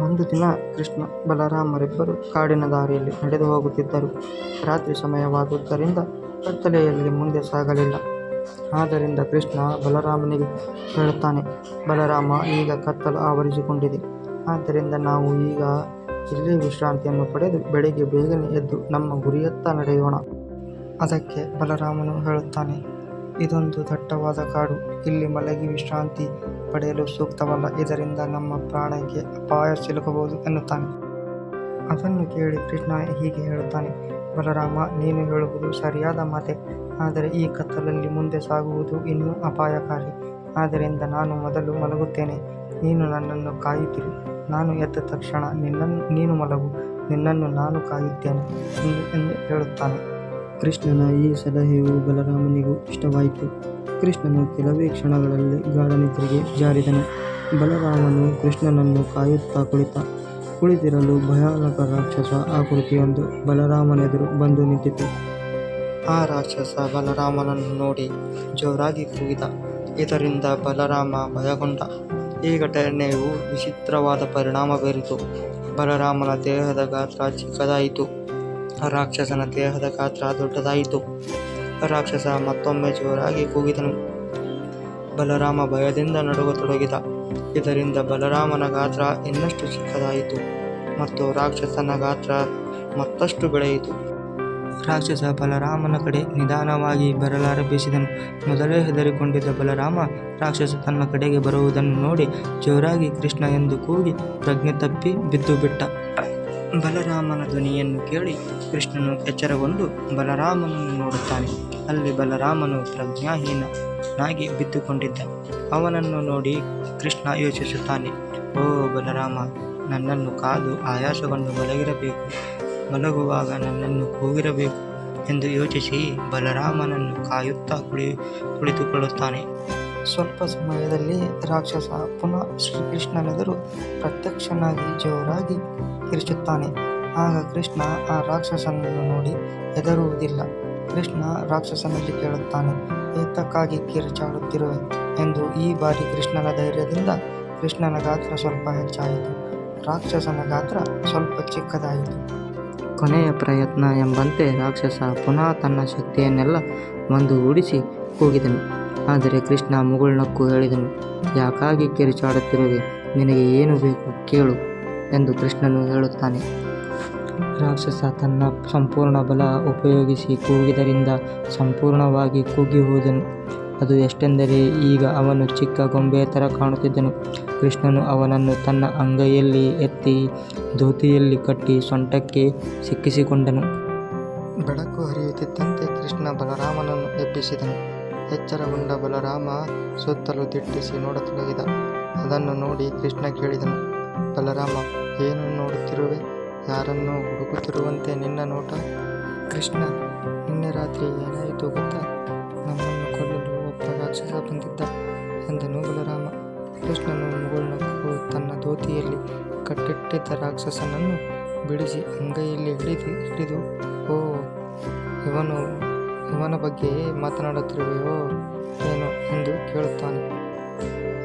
ಒಂದು ದಿನ ಕೃಷ್ಣ ಬಲರಾಮರಿಬ್ಬರು ಕಾಡಿನ ದಾರಿಯಲ್ಲಿ ನಡೆದು ಹೋಗುತ್ತಿದ್ದರು. ರಾತ್ರಿ ಸಮಯವಾದುದರಿಂದ ಕತ್ತಲೆಯಲ್ಲಿ ಮುಂದೆ ಸಾಗಲಿಲ್ಲ. ಆದ್ದರಿಂದ ಕೃಷ್ಣ ಬಲರಾಮನಿಗೆ ಹೇಳುತ್ತಾನೆ, ಬಲರಾಮ, ಈಗ ಕತ್ತಲು ಆವರಿಸಿಕೊಂಡಿದೆ. ಆದ್ದರಿಂದ ನಾವು ಈಗ ಇಲ್ಲೇ ವಿಶ್ರಾಂತಿಯನ್ನು ಪಡೆದು ಬೆಳಿಗ್ಗೆ ಬೇಗನೆ ಎದ್ದು ನಮ್ಮ ಗುರಿಯತ್ತ ನಡೆಯೋಣ. ಅದಕ್ಕೆ ಬಲರಾಮನು ಹೇಳುತ್ತಾನೆ, ಇದೊಂದು ದಟ್ಟವಾದ ಕಾಡು. ಇಲ್ಲಿ ಮಲಗಿ ವಿಶ್ರಾಂತಿ ಪಡೆಯಲು ಸೂಕ್ತವಲ್ಲ. ಇದರಿಂದ ನಮ್ಮ ಪ್ರಾಣಕ್ಕೆ ಅಪಾಯ ಸಿಲುಕಬಹುದು ಎನ್ನುತ್ತಾನೆ. ಅದನ್ನು ಕೇಳಿ ಕೃಷ್ಣ ಹೀಗೆ ಹೇಳುತ್ತಾನೆ, ಬಲರಾಮ, ನೀನು ಹೇಳುವುದು ಸರಿಯಾದ ಮಾತೆ. ಆದರೆ ಈ ಕತ್ತಲಲ್ಲಿ ಮುಂದೆ ಸಾಗುವುದು ಇನ್ನೂ ಅಪಾಯಕಾರಿ. ಆದ್ದರಿಂದ ನಾನು ಮೊದಲು ಮಲಗುತ್ತೇನೆ. ನೀನು ನನ್ನನ್ನು ಕಾಯುತ್ತಿರು. ನಾನು ಎದ್ದ ತಕ್ಷಣ ನೀನು ಮಲಗು. ನಿನ್ನನ್ನು ನಾನು ಕಾಯುತ್ತೇನೆ ಎಂದು ಹೇಳುತ್ತಾನೆ. ಕೃಷ್ಣನ ಈ ಸಲಹೆಯು ಬಲರಾಮನಿಗೂ ಇಷ್ಟವಾಯಿತು. ಕೃಷ್ಣನು ಕೆಲವೇ ಕ್ಷಣಗಳಲ್ಲಿ ಗಾಢ ನಿದ್ರೆಗೆ ಜಾರಿದನು. ಬಲರಾಮನು ಕೃಷ್ಣನನ್ನು ಕಾಯುತ್ತಾ ಕುಳಿತಿರಲು ಭಯಾನಕ ರಾಕ್ಷಸ ಆಕೃತಿಯೊಂದು ಬಲರಾಮನೆದುರು ಬಂದು ನಿಂತಿತು. ಆ ರಾಕ್ಷಸ ಬಲರಾಮನನ್ನು ನೋಡಿ ಜೋರಾಗಿ ಕೂಗಿದ. ಇದರಿಂದ ಬಲರಾಮ ಭಯಗೊಂಡ. ಈ ಘಟನೆಯು ವಿಚಿತ್ರವಾದ ಪರಿಣಾಮ ಬೀರಿತು. ಬಲರಾಮನ ದೇಹದ ಗಾತ್ರ ಚಿಕ್ಕದಾಯಿತು. ರಾಕ್ಷಸನ ದೇಹದ ಗಾತ್ರ ದೊಡ್ಡದಾಯಿತು. ರಾಕ್ಷಸ ಮತ್ತೊಮ್ಮೆ ಜೋರಾಗಿ ಕೂಗಿದನು. ಬಲರಾಮ ಭಯದಿಂದ ನಡುಗತೊಡಗಿದ. ಇದರಿಂದ ಬಲರಾಮನ ಗಾತ್ರ ಇನ್ನಷ್ಟು ಚಿಕ್ಕದಾಯಿತು ಮತ್ತು ರಾಕ್ಷಸನ ಗಾತ್ರ ಮತ್ತಷ್ಟು ಬೆಳೆಯಿತು. ರಾಕ್ಷಸ ಬಲರಾಮನ ಕಡೆ ನಿಧಾನವಾಗಿ ಬರಲಾರಂಭಿಸಿದನು. ಮೊದಲೇ ಹೆದರಿಕೊಂಡಿದ್ದ ಬಲರಾಮ ರಾಕ್ಷಸ ತನ್ನ ಕಡೆಗೆ ಬರುವುದನ್ನು ನೋಡಿ ಜೋರಾಗಿ ಕೃಷ್ಣ ಎಂದು ಕೂಗಿ ಪ್ರಜ್ಞೆ ತಪ್ಪಿ ಬಿದ್ದುಬಿಟ್ಟ. ಬಲರಾಮನ ಧ್ವನಿಯನ್ನು ಕೇಳಿ ಕೃಷ್ಣನು ಎಚ್ಚರಗೊಂಡು ಬಲರಾಮನನ್ನು ನೋಡುತ್ತಾನೆ. ಅಲ್ಲಿ ಬಲರಾಮನು ಪ್ರಜ್ಞಾಹೀನನಾಗಿ ಬಿದ್ದುಕೊಂಡಿದ್ದ. ಅವನನ್ನು ನೋಡಿ ಕೃಷ್ಣ ಯೋಚಿಸುತ್ತಾನೆ, ಓ ಬಲರಾಮ, ನನ್ನನ್ನು ಕಾದು ಆಯಾಸಗೊಂಡು ಮಲಗುವಾಗ ನನ್ನನ್ನು ಕೂಗಿರಬೇಕು ಎಂದು ಯೋಚಿಸಿ ಬಲರಾಮನನ್ನು ಕಾಯುತ್ತಾ ಕುಳಿತುಕೊಳ್ಳುತ್ತಾನೆ. ಸ್ವಲ್ಪ ಸಮಯದಲ್ಲಿ ರಾಕ್ಷಸ ಪುನಃ ಶ್ರೀಕೃಷ್ಣನೆದುರು ಪ್ರತ್ಯಕ್ಷನಾಗಿ ಜೋರಾಗಿ ಕಿರುಚುತ್ತಾನೆ. ಆಗ ಕೃಷ್ಣ ಆ ರಾಕ್ಷಸನನ್ನು ನೋಡಿ ಹೆದರುವುದಿಲ್ಲ. ಕೃಷ್ಣ ರಾಕ್ಷಸನಲ್ಲಿ ಕೇಳುತ್ತಾನೆ, ಏತಕ್ಕಾಗಿ ಕಿರುಚಾಡುತ್ತಿರುವೆ ಎಂದು. ಈ ಬಾರಿ ಕೃಷ್ಣನ ಧೈರ್ಯದಿಂದ ಕೃಷ್ಣನ ಗಾತ್ರ ಸ್ವಲ್ಪ ಹೆಚ್ಚಾಯಿತು. ರಾಕ್ಷಸನ ಗಾತ್ರ ಸ್ವಲ್ಪ ಚಿಕ್ಕದಾಯಿತು. ಕೊನೆಯ ಪ್ರಯತ್ನ ಎಂಬಂತೆ ರಾಕ್ಷಸ ಪುನಃ ತನ್ನ ಶಕ್ತಿಯನ್ನೆಲ್ಲ ಒಂದುಗೂಡಿಸಿ ಕೂಗಿದನು. ಆದರೆ ಕೃಷ್ಣ ಮುಗುಳ್ನಕ್ಕು ಹೇಳಿದನು, ಯಾಕಾಗಿ ಕಿರುಚಾಡುತ್ತಿರುವೆ? ನಿನಗೆ ಏನು ಬೇಕು ಕೇಳು ಎಂದು ಕೃಷ್ಣನು ಹೇಳುತ್ತಾನೆ. ರಾಕ್ಷಸ ತನ್ನ ಸಂಪೂರ್ಣ ಬಲ ಉಪಯೋಗಿಸಿ ಕೂಗಿದ್ದರಿಂದ ಸಂಪೂರ್ಣವಾಗಿ ಕುಗ್ಗಿ ಹೋದನು. ಅದು ಎಷ್ಟೆಂದರೆ ಈಗ ಅವನು ಚಿಕ್ಕ ಗೊಂಬೆಯ ಥರ ಕಾಣುತ್ತಿದ್ದನು. ಕೃಷ್ಣನು ಅವನನ್ನು ತನ್ನ ಅಂಗೈಯಲ್ಲಿ ಎತ್ತಿ ಧೋತಿಯಲ್ಲಿ ಕಟ್ಟಿ ಸೊಂಟಕ್ಕೆ ಸಿಕ್ಕಿಸಿಕೊಂಡನು. ಬೆಳಕು ಹರಿಯುತ್ತಿದ್ದಂತೆ ಕೃಷ್ಣ ಬಲರಾಮನನ್ನು ಎಬ್ಬಿಸಿದನು. ಎಚ್ಚರಗೊಂಡ ಬಲರಾಮ ಸುತ್ತಲೂ ದಿಟ್ಟಿಸಿ ನೋಡತೊಡಗಿದ. ಅದನ್ನು ನೋಡಿ ಕೃಷ್ಣ ಕೇಳಿದನು, ಬಲರಾಮ, ಏನು ನೋಡುತ್ತಿರುವೆ? ಯಾರನ್ನು ಹುಡುಕುತ್ತಿರುವಂತೆ ನಿನ್ನ ನೋಟ? ಕೃಷ್ಣ, ನಿನ್ನೆ ರಾತ್ರಿ ಏನಾಯಿತು ಗೊತ್ತಾ? ನಮ್ಮನ್ನು ಕೊಲ್ಲಲು ಒಬ್ಬ ರಾಕ್ಷಸ ಬಂದಿದ್ದ ಎಂದನು ಬಲರಾಮ. ಕೃಷ್ಣನು ಮುಗುಳ್ನಕ್ಕು ತನ್ನ ಧೋತಿಯಲ್ಲಿ ಕಟ್ಟಿಟ್ಟಿದ್ದ ರಾಕ್ಷಸನನ್ನು ಬಿಡಿಸಿ ಅಂಗೈಯಲ್ಲಿ ಹಿಡಿದು, ಓ, ಇವನ ಬಗ್ಗೆ ಮಾತನಾಡುತ್ತಿರುವೆಯೋ ಏನೋ ಎಂದು ಕೇಳುತ್ತಾನೆ.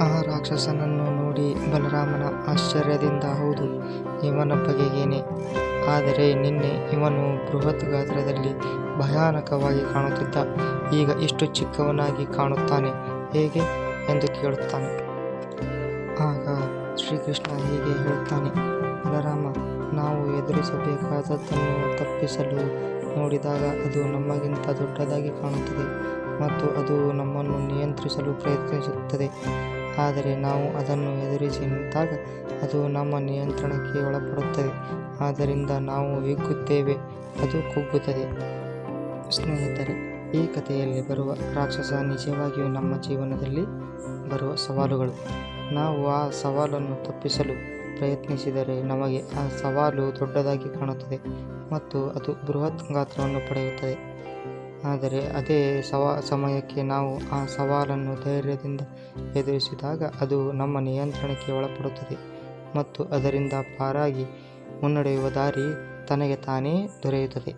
ಆ ರಾಕ್ಷಸನನ್ನು ನೋಡಿ ಬಲರಾಮನ ಆಶ್ಚರ್ಯದಿಂದ, ಹೌದು, ಇವನ ಬಗೆಗೇನೆ. ಆದರೆ ನಿನ್ನೆ ಇವನು ಬೃಹತ್ ಗಾತ್ರದಲ್ಲಿ ಭಯಾನಕವಾಗಿ ಕಾಣುತ್ತಿದ್ದ. ಈಗ ಇಷ್ಟು ಚಿಕ್ಕವನಾಗಿ ಕಾಣುತ್ತಾನೆ ಹೇಗೆ ಎಂದು ಕೇಳುತ್ತಾನೆ. ಆಗ ಶ್ರೀಕೃಷ್ಣ ಹೀಗೆ ಹೇಳುತ್ತಾನೆ, ಬಲರಾಮ, ನಾವು ಎದುರಿಸಬೇಕಾದದ್ದನ್ನು ತಪ್ಪಿಸಲು ನೋಡಿದಾಗ ಅದು ನಮಗಿಂತ ದೊಡ್ಡದಾಗಿ ಕಾಣುತ್ತದೆ ಮತ್ತು ಅದು ನಮ್ಮನ್ನು ನಿಯಂತ್ರಿಸಲು ಪ್ರಯತ್ನಿಸುತ್ತದೆ. ಆದರೆ ನಾವು ಅದನ್ನು ಎದುರಿಸಿ ನಿಂತಾಗ ಅದು ನಮ್ಮ ನಿಯಂತ್ರಣಕ್ಕೆ ಒಳಪಡುತ್ತದೆ. ಆದ್ದರಿಂದ ನಾವು ಹಿಗ್ಗುತ್ತೇವೆ, ಅದು ಕುಗ್ಗುತ್ತದೆ. ಸ್ನೇಹಿತರೆ, ಈ ಕಥೆಯಲ್ಲಿ ಬರುವ ರಾಕ್ಷಸ ನಿಜವಾಗಿಯೂ ನಮ್ಮ ಜೀವನದಲ್ಲಿ ಬರುವ ಸವಾಲುಗಳು. ನಾವು ಆ ಸವಾಲನ್ನು ತಪ್ಪಿಸಲು ಪ್ರಯತ್ನಿಸಿದರೆ ನಮಗೆ ಆ ಸವಾಲು ದೊಡ್ಡದಾಗಿ ಕಾಣುತ್ತದೆ ಮತ್ತು ಅದು ಬೃಹತ್ ಗಾತ್ರವನ್ನು ಪಡೆಯುತ್ತದೆ. ಆದರೆ ಅದೇ ಸಮಯಕ್ಕೆ ನಾವು ಆ ಸವಾಲನ್ನು ಧೈರ್ಯದಿಂದ ಎದುರಿಸಿದಾಗ ಅದು ನಮ್ಮ ನಿಯಂತ್ರಣಕ್ಕೆ ಒಳಪಡುತ್ತದೆ ಮತ್ತು ಅದರಿಂದ ಪಾರಾಗಿ ಮುನ್ನಡೆಯುವ ದಾರಿ ತನಗೆ ತಾನೇ ದೊರೆಯುತ್ತದೆ.